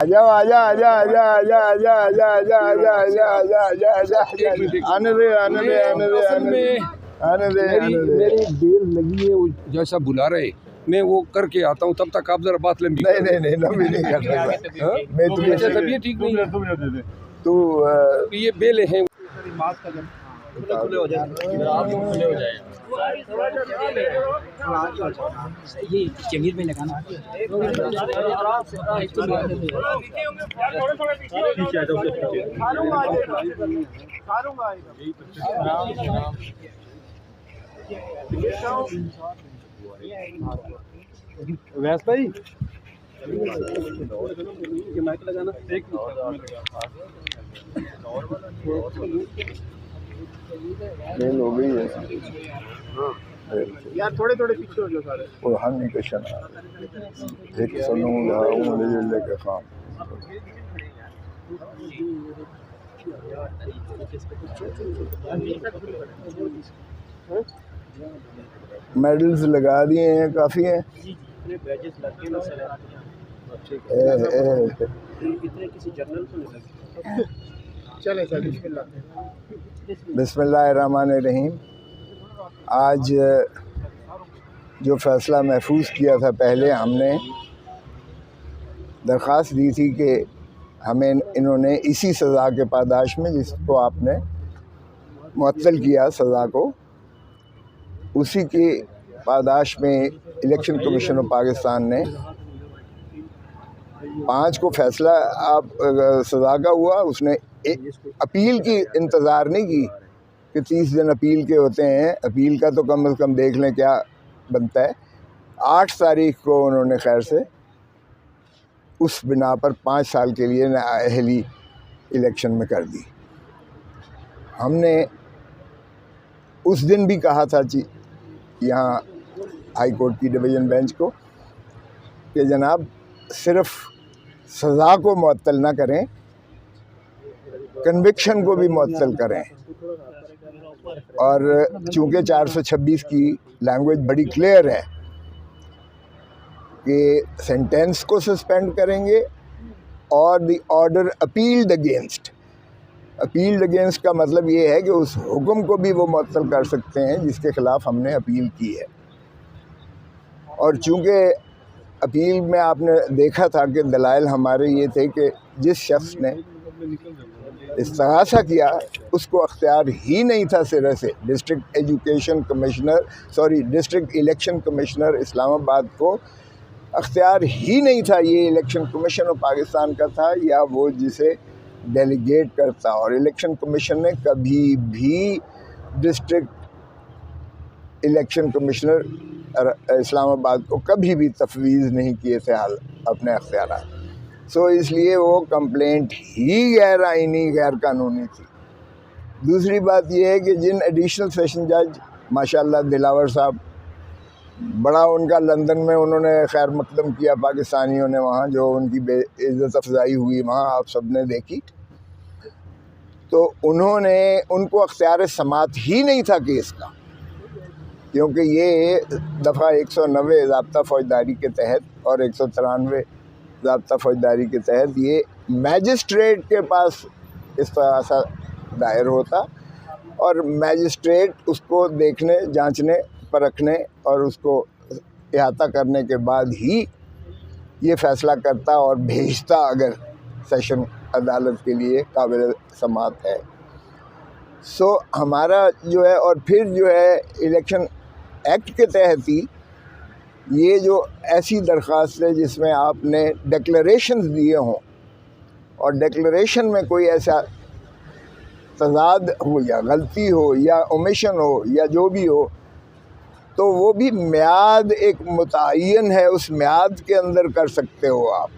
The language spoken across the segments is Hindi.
जाओ आजा आजा आजा आजा आजा आजा आजा आजा आजा आजा आजा आजा आने दे आने दे आने दे आने दे मेरी बेल लगी है, वो जैसा बुला रहे मैं वो करके आता हूँ, तब तक आप जरा बात लंबी। नहीं लंबी नहीं कर सकता मैं तुझे तबीयत ठीक नहीं है, तू ये बेले हैं। खुले हो जाए ये जमीर में लगाना। वैस भाई ये माइक लगाना एक फेल हो गई है यार, थोड़े पीछे हो जाओ सारे। और हम क्वेश्चन एक सनू लेके काम मेडल्स लगा दिए हैं, काफ़ी हैं। चले सर, बिस्मिल्लाहिर्रहमानिर्रहीम। आज जो फ़ैसला महफूज किया था, पहले हमने दरख्वास्त दी थी कि हमें इन्होंने इसी सज़ा के पादाश में जिसको आपने मुअत्तल किया सज़ा को, उसी के पादाश में इलेक्शन कमीशन ऑफ पाकिस्तान ने 5 को फ़ैसला आप सज़ा का हुआ। उसने अपील की इंतज़ार नहीं की कि 30 दिन अपील के होते हैं, अपील का तो कम से कम देख लें क्या बनता है। 8 तारीख को उन्होंने खैर से उस बिना पर 5 साल के लिए नाअहली इलेक्शन में कर दी। हमने उस दिन भी कहा था जी यहाँ हाई कोर्ट की डिवीज़न बेंच को कि जनाब सिर्फ सज़ा को मुअत्तल ना करें, कन्विक्शन को भी मुअत्तल करें। और चूँकि 426 की लैंग्वेज बड़ी क्लियर है कि सेंटेंस को सस्पेंड करेंगे और the order appealed against. Appealed against का मतलब ये है कि उस हुक्म को भी वो मुअत्तल कर सकते हैं जिसके ख़िलाफ़ हमने अपील की है। और चूँकि अपील में आपने देखा था कि दलाइल हमारे ये थे कि जिस शख्स ने इस्तिगासा किया उसको अख्तियार ही नहीं था सिरे से। डिस्ट्रिक्ट इलेक्शन कमिश्नर इस्लामाबाद को अख्तियार ही नहीं था, ये इलेक्शन कमीशन ऑफ पाकिस्तान का था या वो जिसे डेलीगेट करता। और इलेक्शन कमीशन ने कभी भी डिस्ट्रिक्ट इलेक्शन कमिश्नर इस्लामाबाद को कभी भी तफवीज़ नहीं किए थे अपने अख्तियार। सो इसलिए वो कंप्लेंट ही गैर आइनी गैर कानूनी थी। दूसरी बात यह है कि जिन एडिशनल सेशन जज माशाल्लाह दिलावर साहब, बड़ा उनका लंदन में उन्होंने खैर मकदम किया पाकिस्तानियों ने, वहाँ जो उनकी बेइज्जत अफजाई हुई वहाँ आप सब ने देखी। तो उनको अख्तियार समात ही नहीं था केस का, क्योंकि ये दफ़ा 190 ज़ाब्ता फ़ौजदारी के तहत और 193 ज़ाब्ता फ़ौजदारी के तहत ये मैजिस्ट्रेट के पास इस्तिगासा दायर होता और मैजिस्ट्रेट उसको देखने, जांचने, परखने और उसको इहाता करने के बाद ही ये फ़ैसला करता और भेजता अगर सेशन अदालत के लिए काबिल समात है। सो हमारा जो है, और फिर जो है इलेक्शन एक्ट के तहत ही ये जो ऐसी दरख्वास्त है जिसमें आपने डिक्लेरेशंस दिए हों और डिक्लेरेशन में कोई ऐसा तज़ाद हो या गलती हो या ओमिशन हो या जो भी हो, तो वो भी म्याद एक मुतय्यन है, उस म्याद के अंदर कर सकते हो आप।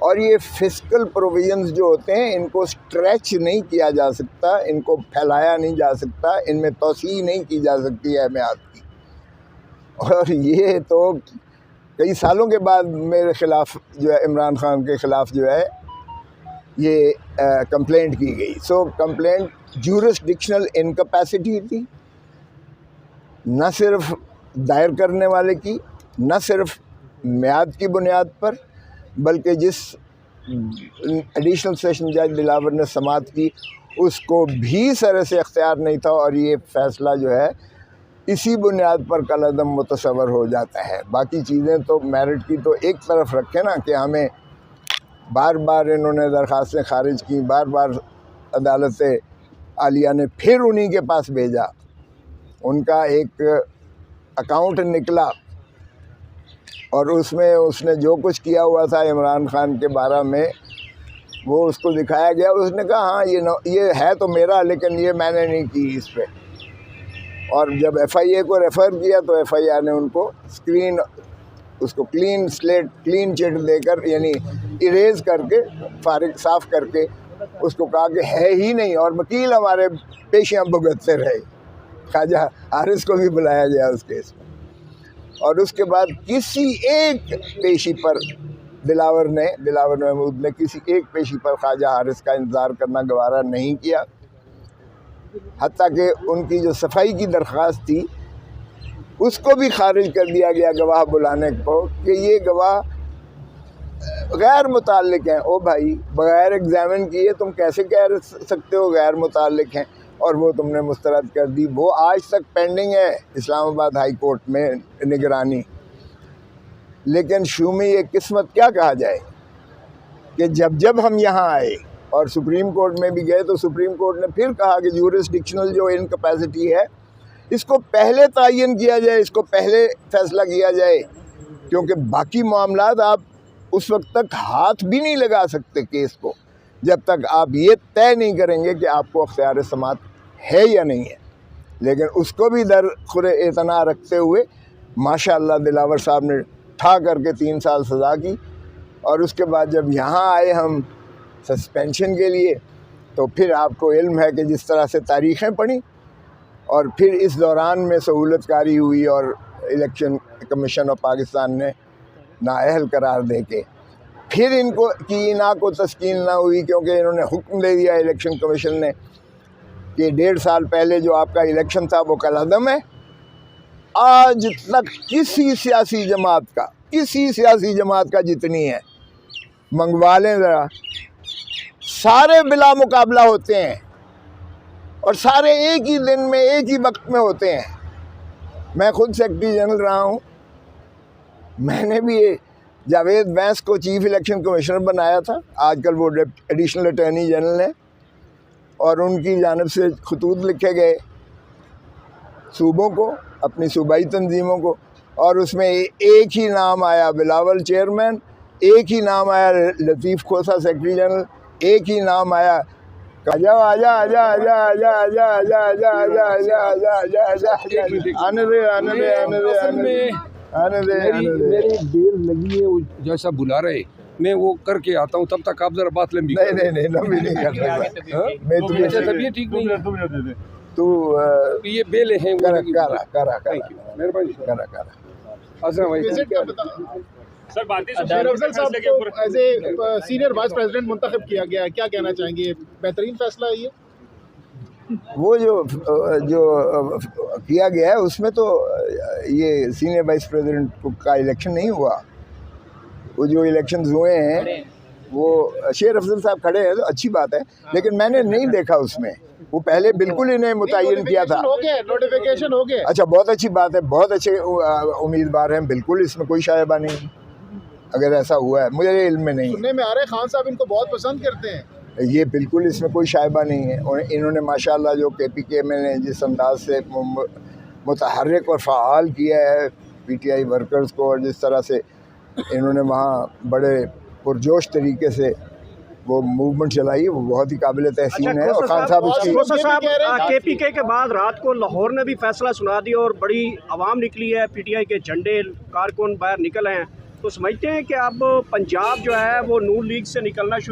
और ये फिस्कल प्रोविजंस जो होते हैं इनको स्ट्रेच नहीं किया जा सकता, इनको फैलाया नहीं जा सकता, इनमें तोसी नहीं की जा सकती है म्याद की। और ये तो कई सालों के बाद मेरे ख़िलाफ़ जो है इमरान ख़ान के ख़िलाफ़ जो है ये कंप्लेंट की गई। सो कंप्लेंट ज्यूरिसडिक्शनल इनकैपेसिटी थी, न सिर्फ दायर करने वाले की, न सिर्फ म्याद की बुनियाद पर, बल्कि जिस एडिशनल सेशन जज दिलावर ने समाअत की, उसको भी सर से अख्तियार नहीं था। और ये फ़ैसला जो है इसी बुनियाद पर कलअदम मुतसव्वर हो जाता है। बाकी चीज़ें तो मेरिट की तो एक तरफ रखें ना, कि हमें बार बार इन्होंने दरख्वास्तें खारिज की, बार बार अदालत आलिया ने फिर उन्हीं के पास भेजा, उनका एक अकाउंट निकला और उसमें उसने जो कुछ किया हुआ था इमरान खान के बारे में वो उसको दिखाया गया। उसने कहा हाँ ये है तो मेरा, लेकिन ये मैंने नहीं की इस पे। और जब FIA को रेफ़र किया तो FIR ने उनको उसको क्लीन स्लेट, क्लीन चिट देकर, यानी इरेज करके, फारिग साफ़ करके उसको कहा कि है ही नहीं। और वकील हमारे पेशियाँ भुगतते रहे। ख्वाजा हारिस को भी बुलाया गया उस केस में। और उसके बाद किसी एक पेशी पर दिलावर महमूद ने किसी एक पेशी पर ख्वाजा हारिस का इंतज़ार करना गवारा नहीं किया। हत्ता कि उनकी जो सफाई की दरख्वास्त थी उसको भी खारिज कर दिया गया गवाह बुलाने को, कि ये गवाह गैर मुताल्लिक हैं। ओ भाई, बगैर एग्ज़ामिन किए तुम कैसे कह सकते हो गैर मुताल्लिक हैं? और वो तुमने मुस्तरद कर दी। वो आज तक पेंडिंग है इस्लामाबाद हाई कोर्ट में निगरानी। लेकिन शुमी ये किस्मत क्या कहा जाए कि जब हम यहाँ आए और सुप्रीम कोर्ट में भी गए तो सुप्रीम कोर्ट ने फिर कहा कि ज्यूरिसडिक्शनल जो इनकैपेसिटी है इसको पहले तयन किया जाए, इसको पहले फ़ैसला किया जाए, क्योंकि बाकी मामलात आप उस वक्त तक हाथ भी नहीं लगा सकते केस को जब तक आप ये तय नहीं करेंगे कि आपको अख्तियार समाअत है या नहीं है। लेकिन उसको भी दरखुरे इतना रखते हुए माशाअल्लाह दिलावर साहब ने ठा करके 3 साल सज़ा की। और उसके बाद जब यहाँ आए हम सस्पेंशन के लिए, तो फिर आपको इल्म है कि जिस तरह से तारीख़ें पढ़ी और फिर इस दौरान में सहूलतकारी हुई और इलेक्शन कमीशन ऑफ पाकिस्तान ने नाअहल करार दे के फिर इनको की ना को तस्कीन ना हुई, क्योंकि इन्होंने हुक्म दे दिया इलेक्शन कमीशन ने कि 1.5 साल पहले जो आपका इलेक्शन था वो कलअदम है। आज तक किसी सियासी जमात का जितनी है मंगवा लें ज़रा, सारे बिला मुकाबला होते हैं और सारे एक ही दिन में एक ही वक्त में होते हैं। मैं खुद सेक्रेटरी जनरल रहा हूँ। मैंने भी जावेद बैंस को चीफ इलेक्शन कमिश्नर बनाया था, आजकल वो एडिशनल अटॉर्नी जनरल हैं, और उनकी जानिब से खतूत लिखे गए सूबों को, अपनी सूबाई तंजीमों को, और उसमें एक ही नाम आया बिलावल चेयरमैन, एक ही नाम आया लतीफ़ खोसा सेक्रेटरी जनरल, एक ही नाम आया आजा आजा आजा आजा आजा आजा आजा आजा आजा आजा आजा आजा आजा आने दे आने दे आने दे आने दे आने दे आने दे। मेरी बेल लगी है, वो जैसा बुला रहे मैं वो करके आता हूँ, तब तक आप जरा बात लंबी नहीं नबी नहीं कर सकता मैं तुम्हें। अच्छा, तबीयत ठीक नहीं है तू ये बेल हैं करा मेहरबानी करा अस्सलाम वालेकुम। सर, शेर अफजल साहब को as a senior vice president मुंतखब किया गया है, क्या कहना चाहेंगे? बेहतरीन फैसला है ये? वो जो किया गया है उसमें तो ये सीनियर वाइस प्रेसिडेंट का इलेक्शन नहीं हुआ। वो जो इलेक्शन हुए हैं वो शेर अफजल साहब खड़े हैं तो अच्छी बात है, लेकिन मैंने नहीं देखा उसमें। वो पहले बिल्कुल इन्हें मुतय्यन किया था। नोटिफिकेशन हो गया। अच्छा, बहुत अच्छी बात है, बहुत अच्छे उम्मीदवार हैं, बिल्कुल इसमें कोई शायबा नहीं। अगर ऐसा हुआ है मुझे इल्म में नहीं। सुनने में आ रहा है खान साहब इनको बहुत पसंद करते हैं। ये बिल्कुल इसमें कोई शायबा नहीं है। और इन्होंने माशाल्लाह जो KPK में ने जिस अंदाज से मुतहर्रिक और फ़ाल किया है PTI वर्कर्स को, और जिस तरह से इन्होंने वहाँ बड़े पुरजोश तरीके से वो मूवमेंट चलाई, वो बहुत ही काबिल तहसीन है। और खान साहब उसकी KPK के बाद रात को लाहौर ने भी फैसला सुना दिया और बड़ी आवाम निकली है, PTI के झंडे कारकुन बाहर निकल हैं, तो समझते हैं कि अब पंजाब जो है वो नून लीग से निकलना शुरू